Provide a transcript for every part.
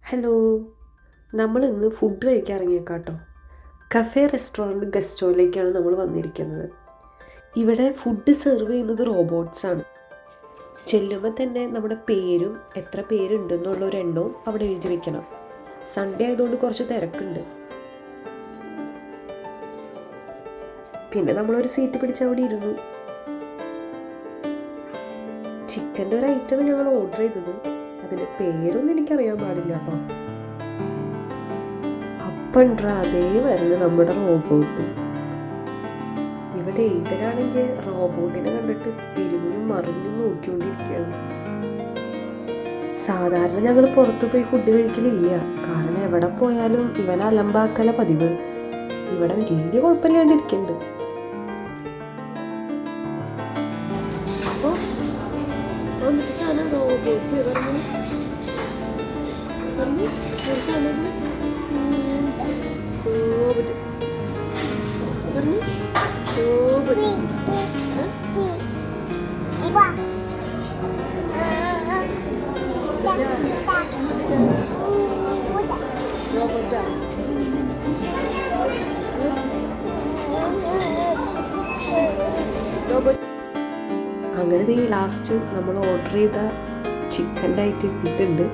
Hello, നമ്മൾ ഇന്ന് food കഴിക്കാൻ ഇറങ്ങിയേക്കാട്ടോ. കഫേ റെസ്റ്റോറൻറ്റ് ഗസ്റ്റോയിലേക്കാണ് നമ്മൾ വന്നിരിക്കുന്നത്. ഇവിടെ ഫുഡ് സെർവ് ചെയ്യുന്നത് റോബോട്ട്സാണ്. ചെല്ലുമ്പോൾ തന്നെ നമ്മുടെ പേരും എത്ര പേരുണ്ടെന്നുള്ളൊരു എണ്ണവും അവിടെ എഴുതി വെക്കണം. സൺഡേ ആയതുകൊണ്ട് കുറച്ച് തിരക്കുണ്ട്. പിന്നെ നമ്മളൊരു സീറ്റ് പിടിച്ച് അവിടെ ഇരുന്നു. ചിക്കൻ്റെ ഒരു ഐറ്റം ഞങ്ങൾ ഓർഡർ ചെയ്തത്. അതിൻ്റെ പേരൊന്നും എനിക്കറിയാൻ പാടില്ല കേട്ടോ. അപ്പണ്ടാ അതേ വരുന്നത് നമ്മുടെ റോബോട്ട്. ഇവിടെ ഇതിനാണെങ്കിൽ റോബോട്ടിനെ കണ്ടിട്ട് തിരിഞ്ഞും മറിഞ്ഞും നോക്കിക്കൊണ്ടിരിക്കുകയാണ്. സാധാരണ ഞങ്ങൾ പുറത്തു പോയി ഫുഡ് കഴിക്കലില്ല, കാരണം എവിടെ പോയാലും ഇവൻ അലമ്പാക്കല പതിവ്. ഇവിടെ വലിയ കുഴപ്പമില്ലാണ്ടിരിക്കുന്നുണ്ട്. അപ്പോൾ എന്നിട്ട് ചാനൽ റോബോട്ട് പറഞ്ഞു ഒരു ചാനൽ റോബോട്ട് പറഞ്ഞു റോബോട്ട് അങ്ങനെ ഈ ലാസ്റ്റ് നമ്മൾ ഓർഡർ ചെയ്ത ചിക്കൻ്റെ ആയിട്ട് എത്തിയിട്ടുണ്ട്.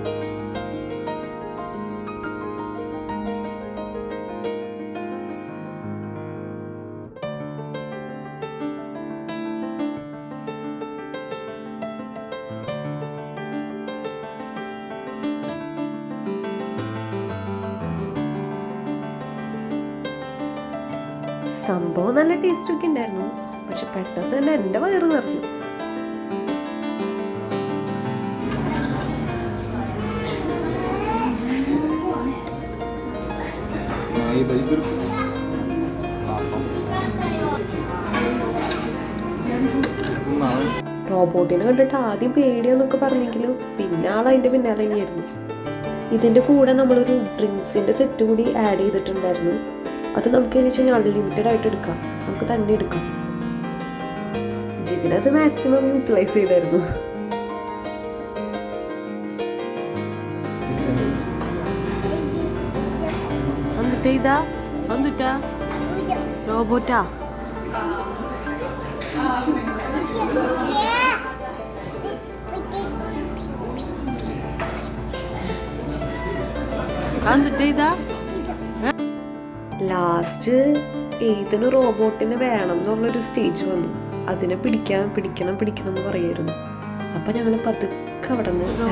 സംഭവം നല്ല ടേസ്റ്റ് ഒക്കെ ഉണ്ടായിരുന്നു, പക്ഷെ പെട്ടെന്ന് തന്നെ എൻ്റെ വയറ് നിറഞ്ഞു. റോബോട്ടിനെ കണ്ടിട്ട് ആദ്യം പേടിയെന്നൊക്കെ പറഞ്ഞെങ്കിലും പിന്നെ അതിൻ്റെ പിന്നാലെ തന്നെയായിരുന്നു. ഇതിൻ്റെ കൂടെ നമ്മളൊരു ഡ്രിങ്ക്സിൻ്റെ സെറ്റ് കൂടി ആഡ് ചെയ്തിട്ടുണ്ടായിരുന്നു. അത് നമുക്ക് എന്ന് വെച്ച് കഴിഞ്ഞാൽ അൺലിമിറ്റഡ് ആയിട്ട് എടുക്കാം, നമുക്ക് തന്നെ എടുക്കാം. ജിതിനത് മാക്സിമം യൂട്ടിലൈസ് ചെയ്തായിരുന്നു. ഇതാ വന്നിട്ടാ റോബോട്ടാ ലാസ്റ്റ് ഏതിന് റോബോട്ടിനെ വേണം എന്നുള്ളൊരു സ്റ്റേജ് വന്നു. അതിനെ പിടിക്കണം എന്ന് പറയായിരുന്നു. അപ്പം ഞങ്ങൾ പതുക്കെ അവിടെ നിന്ന്